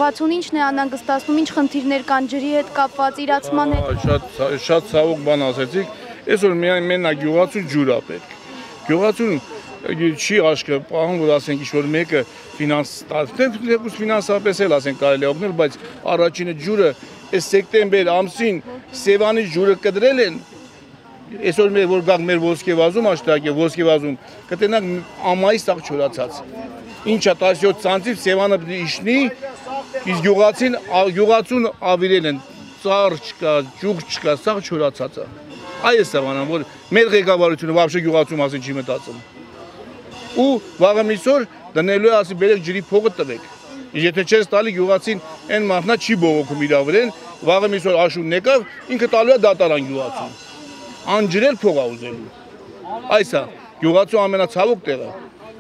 գյուղացուն ինչն է անհանգստացնում, ինչ խնդիրներ կան ջրի հետ կապված, իրացման հետ։ Շատ ցավոք բան ասեցիք, այսօր մենակ գյուղացուն ջուր է պետք։ Գյուղացուն չի աշկը, պահում որ ասենք ինչ-որ մեկը ֆինանսապես էլ ասենք կարելի է օգնել, բայց առաջինը ջուրը այս սեպտեմբեր ամսին Սևանի ջուրը կդրել են, այսօր որ գանք մեր ոսկեվազում աշտարակի ոսկեվազում, կտենանք ամայի սաղ չորացած։ Ինչա 17 ցանցից Սևանը իշնի, իսկ գյուղացուն ավիրել են, ծառ չկա, ջուղ չկա, սաղ չորացած է։ Այս է բանան, որ մեր ղեկավարությունը վաբշե գյուղացու մասին չի մտածում։ Ու վաղը միսօր դնելու է ասի բերեք ջրի փողը տվեք։ Եթե չես տալի գյուղացին այն մարդնա չի բողոքում իր վրեն, վաղը միսօր աշունն եկավ, ինքը տալու է դատարան գյուղացուն։ Անջրել փող է ուզելու։ Այս է գյուղացու ամենացավոք տեղը,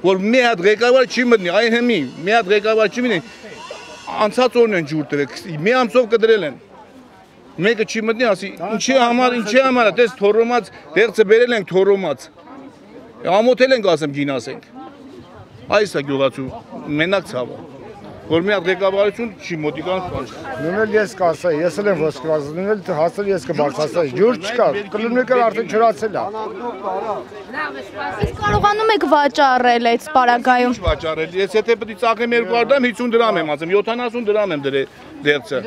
որ մի հատ ղեկավար չի մտնի, այն հիմի, մի հատ ղեկավար չի մտնի, անցած օրն են ջուր տվեք, մի ամսով կդրել են։ Մեկը չի մտնի, ասի, ինչի համար, տես թորոմած, դեղցը բերել ենք թորոմած։ Ամոթել ենք ասեմ գին ասենք։ Այս է գյուղացու մենակ ցավը, որ մի հատ ղեկավարություն չի մոտիկան քաշ։ Նույնը ես կասայի, ես էլ եմ ոսկված, նույնը հասել ես կբարձրացայի, ջուր չկա, կլինիկը արդեն չորացել է։ Իսկ կարողանում եք վաճառել այդ պարագայում։ Ինչ վաճառել, ես եթե պետք է ծախեմ 200 դրամ, 50 դրամ եմ ասեմ, 70 դրամ եմ դրել դեղցը։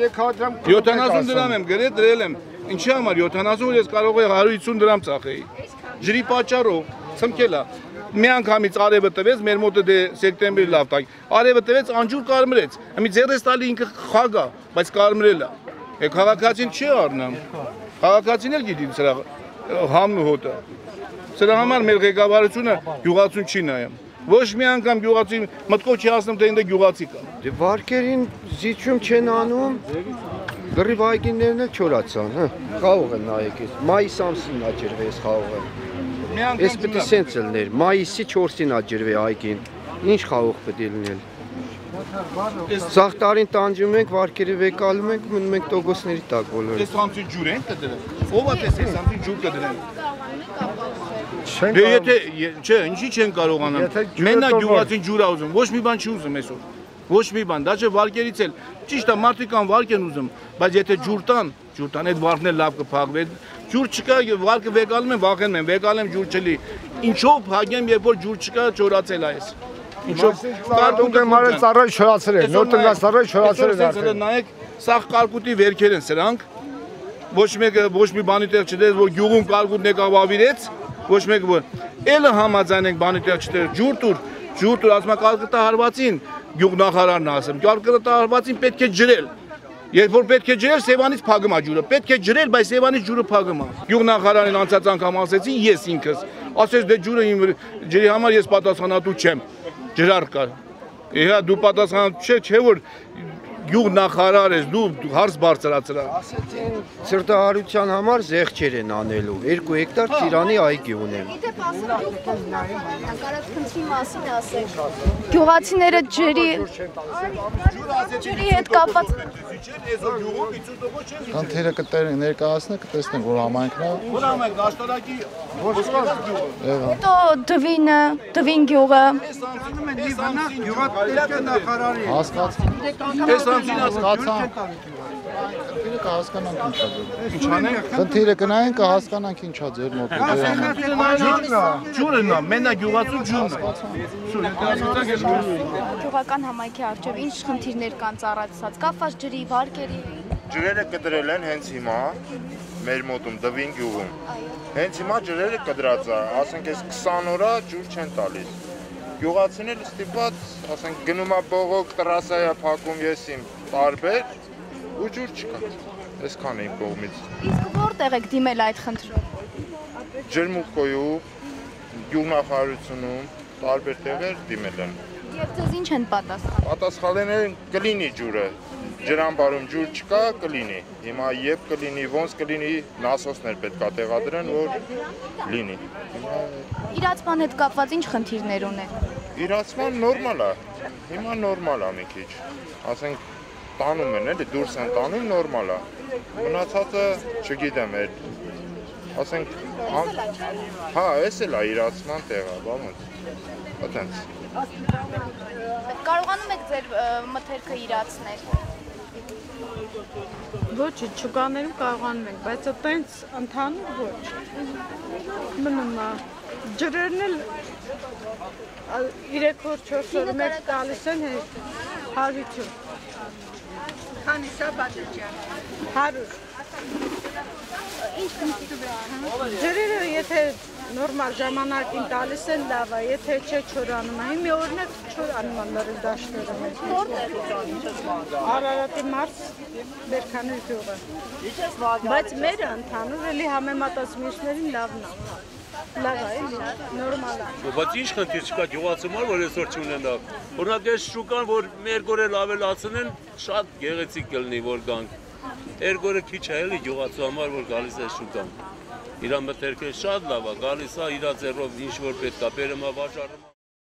70 դրամ եմ գրել, դրել եմ։ Ինչի համար 70 ես կարող եմ 150 դրամ ծախեի։ Ջրի պատճառով ցմկել է։ Մի անգամից արևը տվեց, մեր մոտը դե սեպտեմբերի լավ տակ։ Արևը տվեց, անջուր կարմրեց։ Մի ձեռես տալի ինքը խագ է, բայց կարմրել է։ Քաղաքացին չի առնամ։ Քաղաքացին էլ գիտի սրա համն ու հոտը։ Սրա համար մեր ղեկավարությունը գյուղացուն չի նայում։ Ոչ մի անգամ գյուղացին մտքով չի ասում, թե ինձ գյուղացի կա։ Դե վարկերին զիջում չեն անում, լրիվ այգիներն էլ չորացան, հա։ Խաղողը նայեք, մայիս ամսին աճրվի այս խաղողը։ Ես պետք է սենց լներ, մայիսի 4-ին աճրվի այգին, ինչ խաղող պետք է լինել։ Սաղ տարին տանջում ենք, վարկերը վեկալում ենք, մնում ենք տոգոսների տակ բոլորը։ Այս ամսին ջուր ենք կդրել, ով է տես այս ամսին ջուր կդրեն։ Չեն Եթե, չէ, ինչի չեն կարողանան, մենակ գյուղացին ջուր է ուզում, ոչ մի բան չի ուզում այսօր, ոչ մի բան, դա չէ վարկերից էլ, ճիշտ է մարդիկ կան վարկ են ուզում, բայց եթե ջուր տան, այդ վարկն էլ լավ կփակվի, ջուր չկա, վարկը վեկալում են, վախենում են, վեկալեմ ջուր չլի, ինչով փակեմ, երբ որ ջուր չկա, չորացել է այս։ Ինչով կարկուտ եմ արել ծառայ չորացել է, նոր տնկած ծառայ չորացել է արդեն։ Նայեք, սաղ կարկուտի վերքեր են սրանք, ոչ մեկը ոչ մի բանի տեղ չդես, որ գյուղում կարկուտն եկավ ավիրեց, ոչ մեկը որ էլը համաձայն ենք բանի տեղ չդես, ջուր տուր, ասում կարկուտը հարվածին, գյուղնախարարն ասեմ, կարկուտը հարվածին պետք է ջրել։ Երբ որ պետք է ջրել, Սևանից փագում է ջուրը, պետք է ջրել, բայց Սևանից ջուրը փագում է։ Գյուղնախարարին անցած անգամ ասեցի ես ինքս, ասես դե ջրի համար ես պատասխանատու չեմ, ջրար կար։ Իհա դու պատասխանատու չէ որ գյուղնախարար ես, դու հարց բարձրացրա։ Ասեցին սրտահարության համար զեղչեր են անելու, 2 հեկտար ծիրանի այգի ունեմ։ Իդեպ կարած խնդրի մասին ասեք։ Գյուղացիները ջրի հետ կապված Կանթերը կտերեն ներկայացնեն, կտեսնենք, որ համայնքն է։ Որ համայնք աշտարակի հետո դվին գյուղը։ Խնդիրը կնայենք կհասկանանք ինչա ձեր մոտ։ ջուրն է, մենակ գյուղացու ջուրն է։ Գյուղական համայնքի առջև ինչ խնդիրներ կան ծառացած, կապված ջրի, վարկերի։ Ջրերը կդրել են հենց հիմա մեր մոտում դվին գյուղում։ Հենց հիմա ջրերը կդրած է, ասենք այս 20 օրա ջուր չեն տալիս։ Գյուղացին էլ ստիպած, ասենք գնում է բողոք, տրասայա փակում ես իմ տարբեր ու ջուր չկա։ Այսքան է իմ կողմից։ Իսկ որտեղ եք դիմել այդ խնդրով։ Ջերմուխոյու, գյուղնախարարությունում, տարբեր տեղեր դիմել են։ Եվ ձեզ ինչ են պատասխանել։ Պատասխանել են կլինի ջուրը։ Ջրամբարում ջուր չկա, կլինի։ Հիմա երբ կլինի, ոնց կլինի, նասոսներ պետք է տեղադրեն, որ լինի։ Իրացման հետ կապված ինչ խնդիրներ ունեն։ Իրացման նորմալ է։ Հիմա նորմալ է մի քիչ։ Ասենք տանում են, էլի դուրս են տանում, նորմալ է։ Մնացածը չգիտեմ, ասենք հա, էս էլ է իրացման տեղը, բա ոնց։ Այդպես Կարողանում եք ձեր մթերքը իրացնել։ Ոչ, չուկաներում կարողանում ենք, բայց այտենց ընդհանուր ոչ։ Մնում է։ Ջրերն էլ 3 օր 4 օր մեկ տալիս են 150։ Քանի սա բաժան։ 100։ Ինչ կմտի վրա։ Ջրերը եթե նորմալ ժամանակին տալիս են լավ է, եթե չէ չորանում է։ Հիմա օրինակ չորանում է նորից դաշտերը մեզ։ Արարատի մարզ Բերքաներ գյուղը։ Բայց մերը ընդհանուր էլի համեմատած մյուսներին լավն է։ Լավ է, էլի, նորմալ է։ Բայց ինչ խնդիր չկա գյուղացումար, որ այսօր չունենա։ Օրինակ այս շուկան, որ մեր գորել ավելացնեն, շատ գեղեցիկ կլինի, որ գանք։ Երգորը քիչ է էլի գյուղացու համար, որ գալիս է շուկան։ Իրա մթերքը շատ լավ է, գալիս է իրա ձեռով ինչ որ պետք է, բերում է վաճառում։